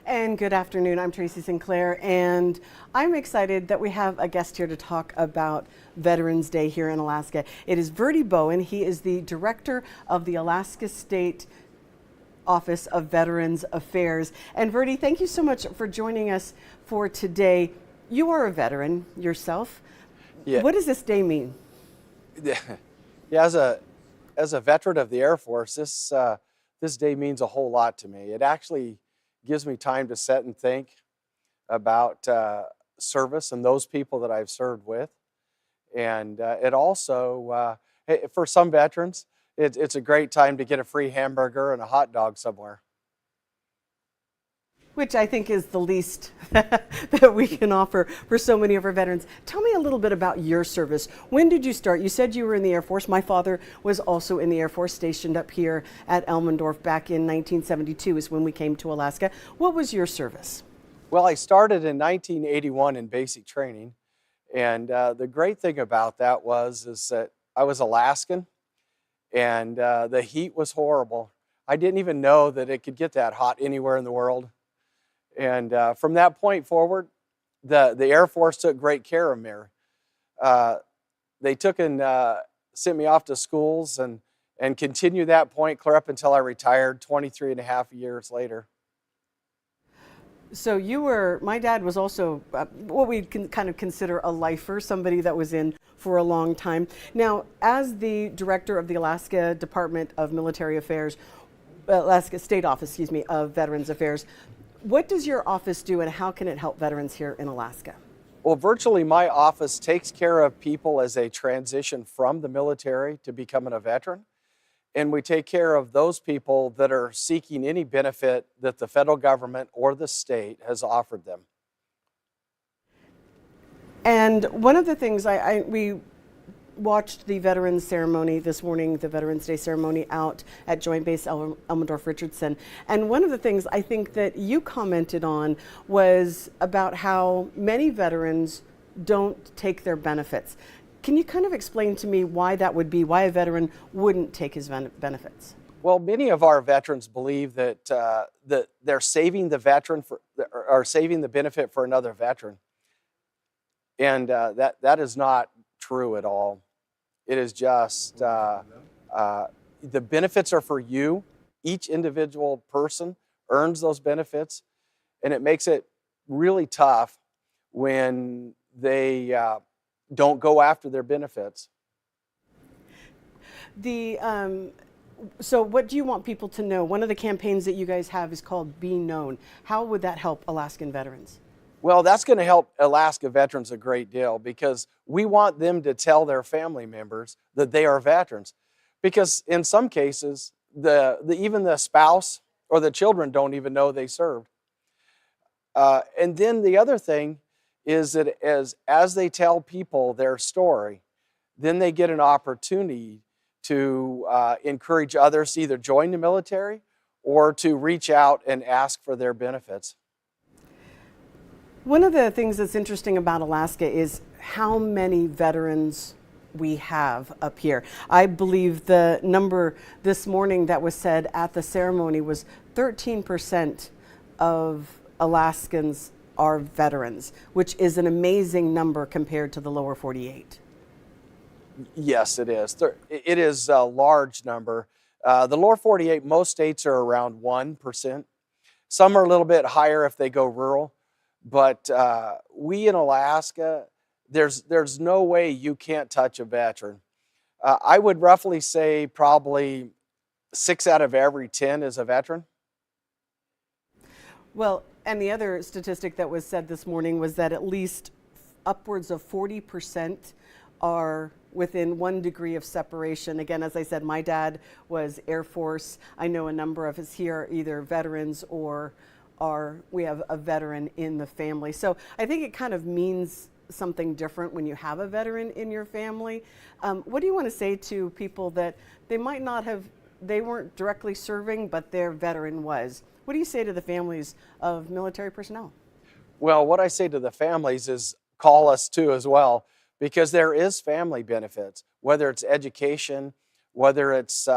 And good afternoon. I'm Tracy Sinclair, and I'm excited that we have a guest here to talk about Veterans Day here in Alaska. It is Verdie Bowen. He is the director of the Alaska State Office of Veterans Affairs. And Verdie, thank you so much for joining us for today. You are a veteran yourself. Yeah. What does this day mean? Yeah, as a veteran of the Air Force, this day means a whole lot to me. It actually gives me time to sit and think about service and those people that I've served with. And it also, for some veterans, it's a great time to get a free hamburger and a hot dog somewhere. Which I think is the least that we can offer for so many of our veterans. Tell me a little bit about your service. When did you start? You said you were in the Air Force. My father was also in the Air Force, stationed up here at Elmendorf back in 1972 is when we came to Alaska. What was your service? Well, I started in 1981 in basic training. And the great thing about that is that I was Alaskan, and the heat was horrible. I didn't even know that it could get that hot anywhere in the world. And from that point forward, the Air Force took great care of me. They took and sent me off to schools and continued that point clear up until I retired 23 and a half years later. So my dad was also what we can kind of consider a lifer, somebody that was in for a long time. Now, as the director of the Alaska Department of Military Affairs, Alaska State Office, of Veterans Affairs, what does your office do and how can it help veterans here in Alaska? Well, virtually my office takes care of people as they transition from the military to becoming a veteran. And we take care of those people that are seeking any benefit that the federal government or the state has offered them. And one of the things we watched the Veterans ceremony this morning, the Veterans Day ceremony out at Joint Base Elmendorf-Richardson. And one of the things I think that you commented on was about how many veterans don't take their benefits. Can you kind of explain to me why that would be, why a veteran wouldn't take his benefits? Well, many of our veterans believe that they're saving saving the benefit for another veteran. And that is not true at all. It is just the benefits are for you. Each individual person earns those benefits, and it makes it really tough when they don't go after their benefits. So what do you want people to know? One of the campaigns that you guys have is called Be Known. How would that help Alaskan veterans? Well, that's going to help Alaska veterans a great deal because we want them to tell their family members that they are veterans. Because in some cases, even the spouse or the children don't even know they served. And then the other thing is that as they tell people their story, then they get an opportunity to encourage others to either join the military or to reach out and ask for their benefits. One of the things that's interesting about Alaska is how many veterans we have up here. I believe the number this morning that was said at the ceremony was 13% of Alaskans are veterans, which is an amazing number compared to the lower 48. Yes, it is. It is a large number. The lower 48, most states are around 1%. Some are a little bit higher if they go rural. But we in Alaska, there's no way you can't touch a veteran. I would roughly say probably 6 out of every 10 is a veteran. Well, and the other statistic that was said this morning was that at least upwards of 40% are within 1 degree of separation. Again, as I said, my dad was Air Force. I know a number of us here are either veterans or we have a veteran in the family. So I think it kind of means something different when you have a veteran in your family. What do you want to say to people that they weren't directly serving, but their veteran was? What do you say to the families of military personnel? Well, what I say to the families is call us too as well, because there is family benefits, whether it's education, whether it's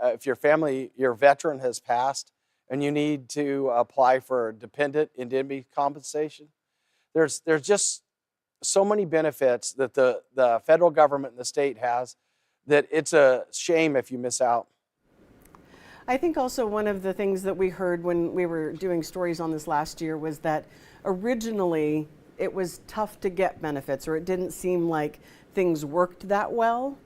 if your veteran has passed and you need to apply for dependent indemnity compensation. There's just so many benefits that the federal government and the state has that it's a shame if you miss out. I think also one of the things that we heard when we were doing stories on this last year was that originally it was tough to get benefits, or it didn't seem like things worked that well.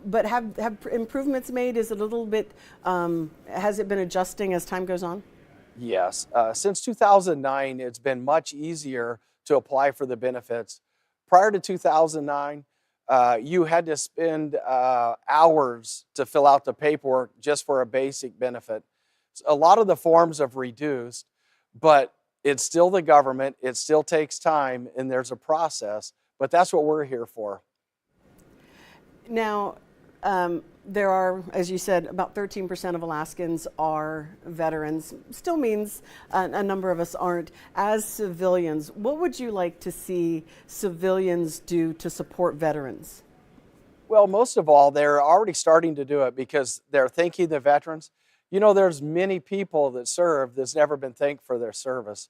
But have improvements made? Is it a little bit, has it been adjusting as time goes on? Yes. Since 2009, it's been much easier to apply for the benefits. Prior to 2009, you had to spend hours to fill out the paperwork just for a basic benefit. A lot of the forms have reduced, but it's still the government. It still takes time, and there's a process, but that's what we're here for. Now, there are, as you said, about 13% of Alaskans are veterans. Still means a number of us aren't. As civilians, what would you like to see civilians do to support veterans? Well, most of all, they're already starting to do it because they're thanking the veterans. You know, there's many people that serve that's never been thanked for their service.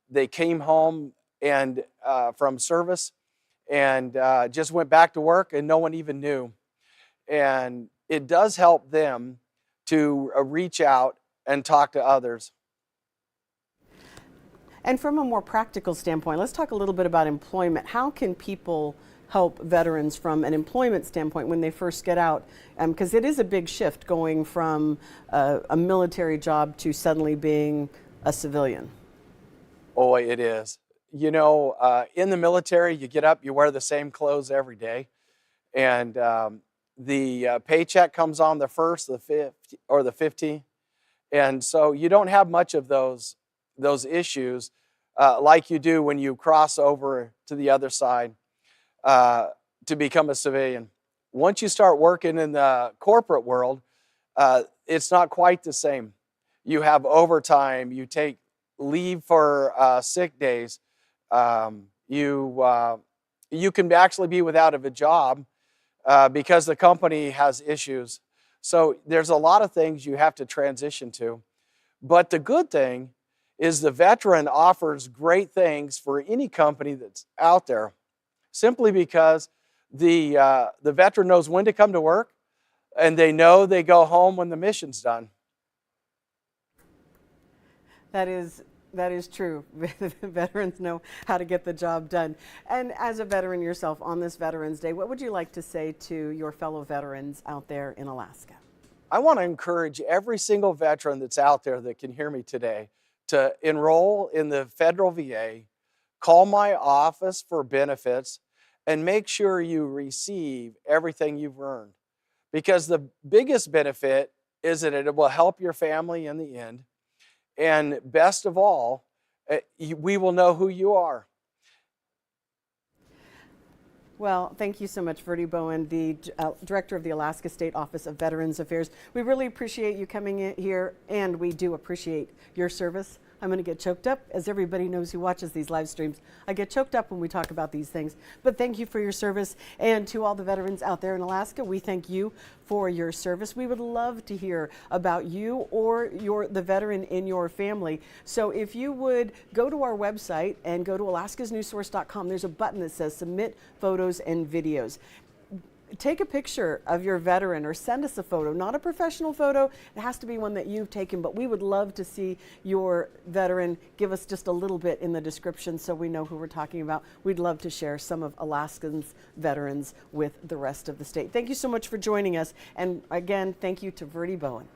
They came home and from service and just went back to work and no one even knew. And it does help them to reach out and talk to others. And from a more practical standpoint, let's talk a little bit about employment. How can people help veterans from an employment standpoint when they first get out? Because it is a big shift going from a military job to suddenly being a civilian. Oh, it is. You know, in the military, you get up, you wear the same clothes every day. And the paycheck comes on the 1st, the 5th, or the 15th. And so you don't have much of those issues like you do when you cross over to the other side to become a civilian. Once you start working in the corporate world, it's not quite the same. You have overtime, you take leave for sick days, you can actually be without a job because the company has issues. So there's a lot of things you have to transition to. But the good thing is the veteran offers great things for any company that's out there, simply because the veteran knows when to come to work and they know they go home when the mission's done. That is true. Veterans know how to get the job done. And as a veteran yourself, on this Veterans Day, what would you like to say to your fellow veterans out there in Alaska? I want to encourage every single veteran that's out there that can hear me today to enroll in the federal VA, call my office for benefits, and make sure you receive everything you've earned. Because the biggest benefit is that it will help your family in the end. And best of all, we will know who you are. Well, thank you so much, Verdie Bowen, the Director of the Alaska State Office of Veterans Affairs. We really appreciate you coming in here, and we do appreciate your service. I'm going to get choked up, as everybody knows who watches these live streams. I get choked up when we talk about these things. But thank you for your service. And to all the veterans out there in Alaska, we thank you for your service. We would love to hear about you or the veteran in your family. So if you would go to our website and go to alaskasnewssource.com, there's a button that says Submit Photos and Videos. Take a picture of your veteran or send us a photo, not a professional photo. It has to be one that you've taken, but we would love to see your veteran. Give us just a little bit in the description so we know who we're talking about. We'd love to share some of Alaskans' veterans with the rest of the state. Thank you so much for joining us. And again, thank you to Verdie Bowen.